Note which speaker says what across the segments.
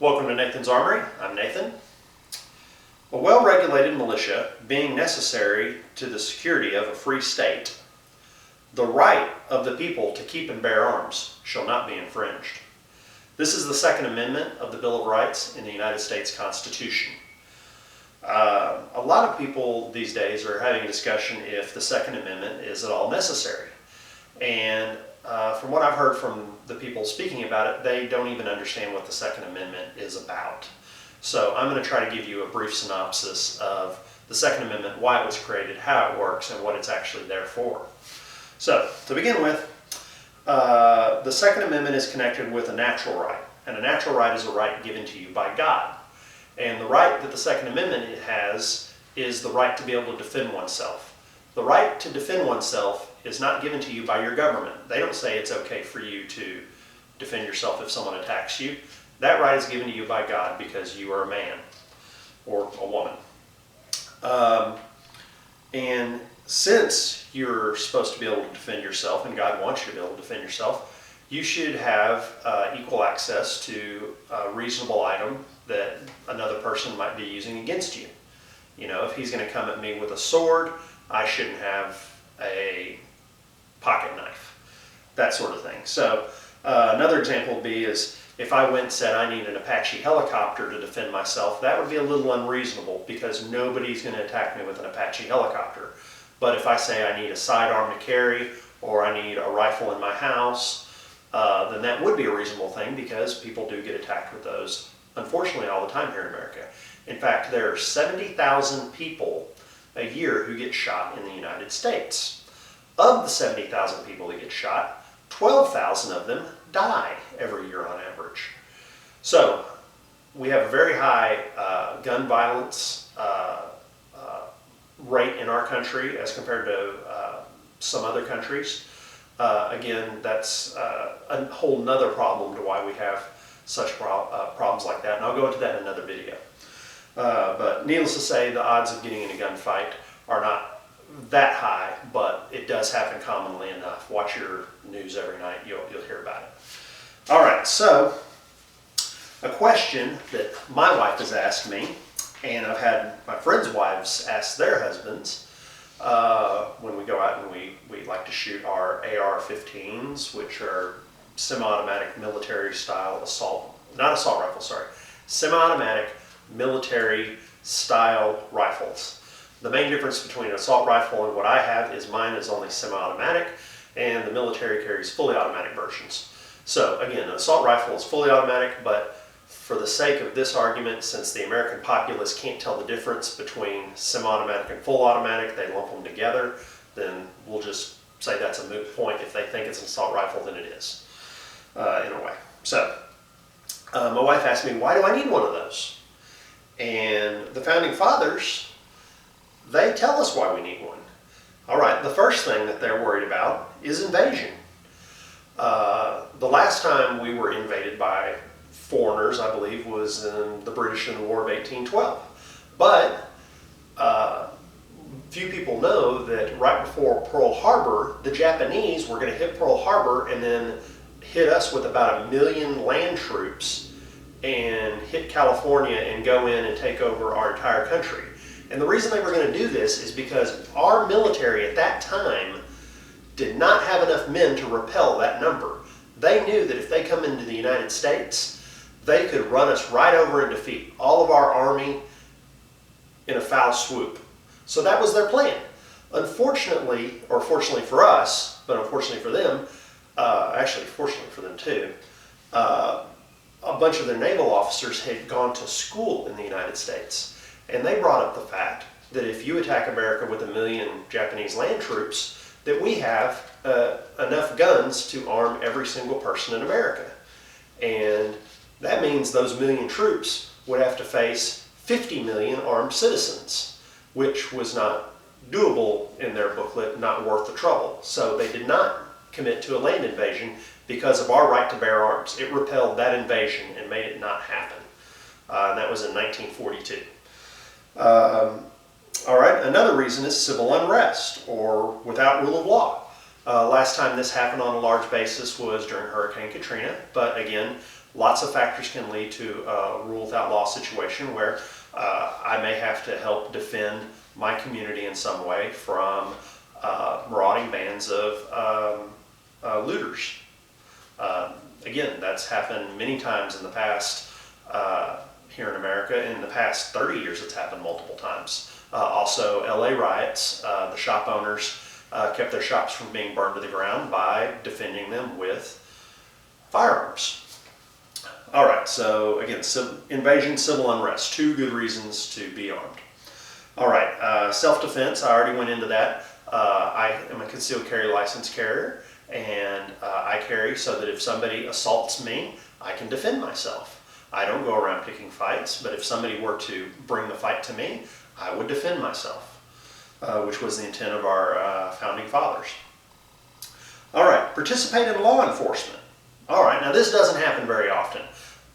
Speaker 1: Welcome to Nathan's Armory. I'm Nathan. A well-regulated militia being necessary to the security of a free state, the right of the people to keep and bear arms shall not be infringed. This is the Second Amendment of the Bill of Rights in the United States Constitution. A lot of people these days are having a discussion if the Second Amendment is at all necessary. And from what I've heard from the people speaking about it, they don't even understand what the Second Amendment is about. So I'm going to try to give you a brief synopsis of the Second Amendment, why it was created, how it works, and what it's actually there for. So, to begin with, the Second Amendment is connected with a natural right. And a natural right is a right given to you by God. And the right that the Second Amendment has is the right to be able to defend oneself. The right to defend oneself is not given to you by your government. They don't say it's okay for you to defend yourself if someone attacks you. That right is given to you by God because you are a man or a woman. And since you're supposed to be able to defend yourself, and God wants you to be able to defend yourself, you should have equal access to a reasonable item that another person might be using against you. You know, if he's going to come at me with a sword, I shouldn't have a pocket knife, that sort of thing. So another example would be is if I went and said I need an Apache helicopter to defend myself, that would be a little unreasonable because nobody's going to attack me with an Apache helicopter. But if I say I need a sidearm to carry or I need a rifle in my house, then that would be a reasonable thing because people do get attacked with those, unfortunately, all the time here in America. In fact, there are 70,000 people a year who get shot in the United States. Of the 70,000 people that get shot, 12,000 of them die every year on average. So we have a very high gun violence rate in our country as compared to some other countries. Again, that's a whole nother problem to why we have such problems like that, and I'll go into that in another video. But needless to say, the odds of getting in a gunfight are not that high, but it does happen commonly enough. Watch your news every night, you'll hear about it. All right, so a question that my wife has asked me, and I've had my friends' wives ask their husbands when we go out and we like to shoot our AR-15s, which are semi-automatic military style semi-automatic military style rifles. The main difference between an assault rifle and what I have is mine is only semi-automatic and the military carries fully automatic versions. So again, an assault rifle is fully automatic, but for the sake of this argument, since the American populace can't tell the difference between semi-automatic and full automatic, they lump them together, then we'll just say that's a moot point. If they think it's an assault rifle, then it is, in a way. So my wife asked me, why do I need one of those? And the Founding Fathers, they tell us why we need one. All right, the first thing that they're worried about is invasion. The last time we were invaded by foreigners, I believe, was in the British in the War of 1812. But few people know that right before Pearl Harbor, the Japanese were going to hit Pearl Harbor and then hit us with about 1 million land troops and hit California and go in and take over our entire country. And the reason they were going to do this is because our military at that time did not have enough men to repel that number. They knew that if they come into the United States, they could run us right over and defeat all of our army in a foul swoop. So that was their plan. Unfortunately, or fortunately for us, but unfortunately for them, actually fortunately for them too, a bunch of their naval officers had gone to school in the United States. And they brought up the fact that if you attack America with 1 million Japanese land troops, that we have enough guns to arm every single person in America. And that means those 1 million troops would have to face 50 million armed citizens, which was not doable in their booklet, not worth the trouble. So they did not commit to a land invasion because of our right to bear arms. It repelled that invasion and made it not happen. And that was in 1942. All right, another reason is civil unrest or without rule of law. Last time this happened on a large basis was during Hurricane Katrina, but again, lots of factors can lead to a rule without law situation where I may have to help defend my community in some way from marauding bands of looters. Again, that's happened many times in the past here in America. In the past 30 years, it's happened multiple times. Also, LA riots, the shop owners kept their shops from being burned to the ground by defending them with firearms. All right, so again, invasion, civil unrest, two good reasons to be armed. All right, self-defense, I already went into that. I am a concealed carry license carrier, and I carry so that if somebody assaults me, I can defend myself. I don't go around picking fights, but if somebody were to bring the fight to me, I would defend myself, which was the intent of our founding fathers. All right, participate in law enforcement. All right, now this doesn't happen very often,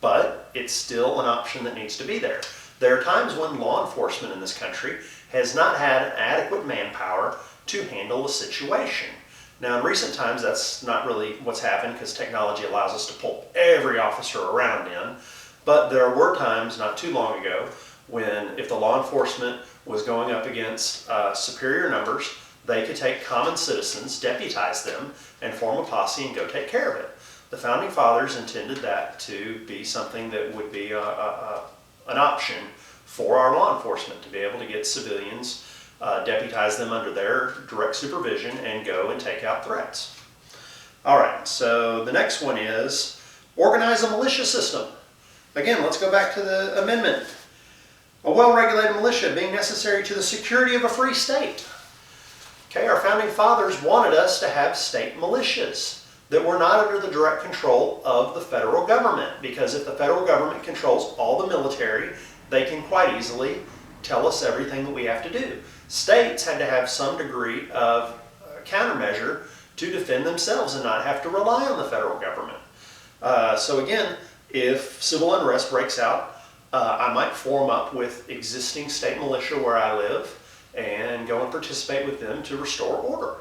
Speaker 1: but it's still an option that needs to be there. There are times when law enforcement in this country has not had adequate manpower to handle a situation. Now, in recent times, that's not really what's happened because technology allows us to pull every officer around in. But there were times not too long ago when if the law enforcement was going up against superior numbers, they could take common citizens, deputize them, and form a posse and go take care of it. The Founding Fathers intended that to be something that would be an option for our law enforcement to be able to get civilians, deputize them under their direct supervision, and go and take out threats. All right, so the next one is organize a militia system. Again, let's go back to the amendment. A well-regulated militia being necessary to the security of a free state. Okay, our founding fathers wanted us to have state militias that were not under the direct control of the federal government, because if the federal government controls all the military, they can quite easily tell us everything that we have to do. States had to have some degree of countermeasure to defend themselves and not have to rely on the federal government. So again, if civil unrest breaks out, I might form up with existing state militia where I live and go and participate with them to restore order.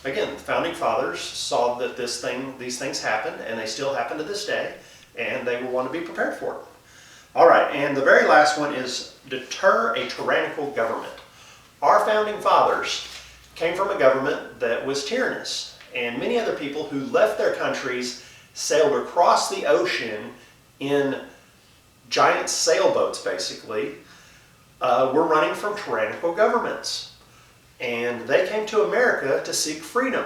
Speaker 1: Again, the Founding Fathers saw that these things happened, and they still happen to this day, and they will want to be prepared for it. All right, and the very last one is deter a tyrannical government. Our Founding Fathers came from a government that was tyrannous, and many other people who left their countries sailed across the ocean in giant sailboats, basically, were running from tyrannical governments. And they came to America to seek freedom.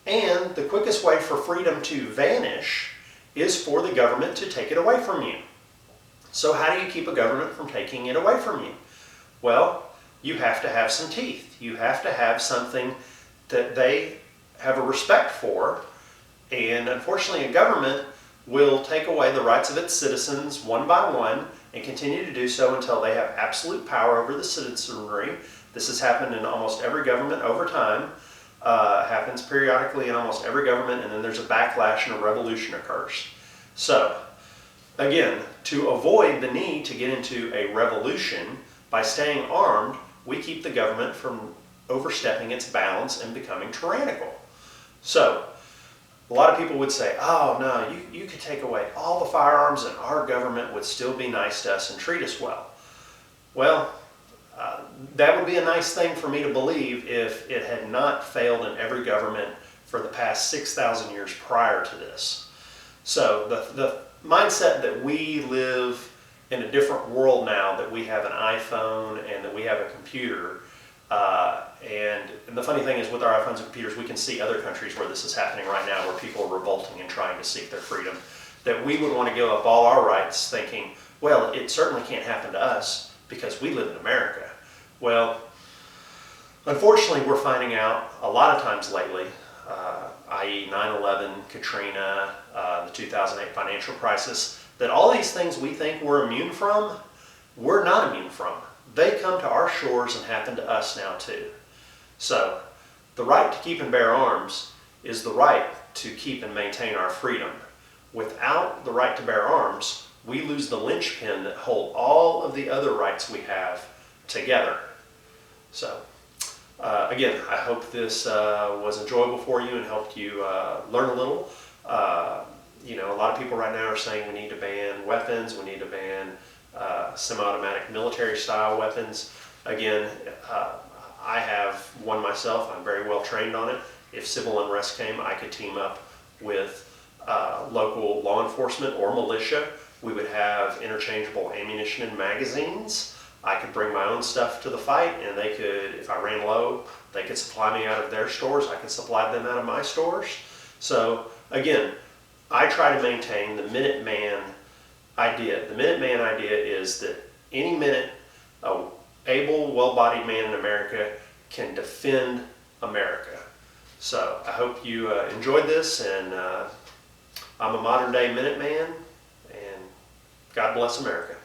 Speaker 1: And the quickest way for freedom to vanish is for the government to take it away from you. So how do you keep a government from taking it away from you? Well, you have to have some teeth. You have to have something that they have a respect for. And unfortunately, a government will take away the rights of its citizens one by one and continue to do so until they have absolute power over the citizenry. This has happened in almost every government over time, happens periodically in almost every government, and then there's a backlash and a revolution occurs. So, again, to avoid the need to get into a revolution, by staying armed, we keep the government from overstepping its bounds and becoming tyrannical. So, a lot of people would say, oh no, you could take away all the firearms and our government would still be nice to us and treat us well. Well, that would be a nice thing for me to believe if it had not failed in every government for the past 6,000 years prior to this. So the mindset that we live in a different world now, that we have an iPhone and that we have a computer, and the funny thing is with our iPhones and computers, we can see other countries where this is happening right now, where people are revolting and trying to seek their freedom, that we would want to give up all our rights thinking, well, it certainly can't happen to us because we live in America. Well, unfortunately, we're finding out a lot of times lately, i.e. 9/11, Katrina, the 2008 financial crisis, that all these things we think we're immune from, we're not immune from. They come to our shores and happen to us now too. So, the right to keep and bear arms is the right to keep and maintain our freedom. Without the right to bear arms, we lose the linchpin that hold all of the other rights we have together. So, again, I hope this was enjoyable for you and helped you learn a little. A lot of people right now are saying we need to ban weapons, we need to ban semi-automatic military-style weapons. Again, I have one myself. I'm very well trained on it. If civil unrest came, I could team up with local law enforcement or militia. We would have interchangeable ammunition and magazines. I could bring my own stuff to the fight, and they could, if I ran low, they could supply me out of their stores. I could supply them out of my stores. So again, I try to maintain the Minuteman idea. The Minuteman idea is that any minute, a able, well-bodied man in America can defend America. So I hope you enjoyed this, and I'm a modern-day Minuteman, and God bless America.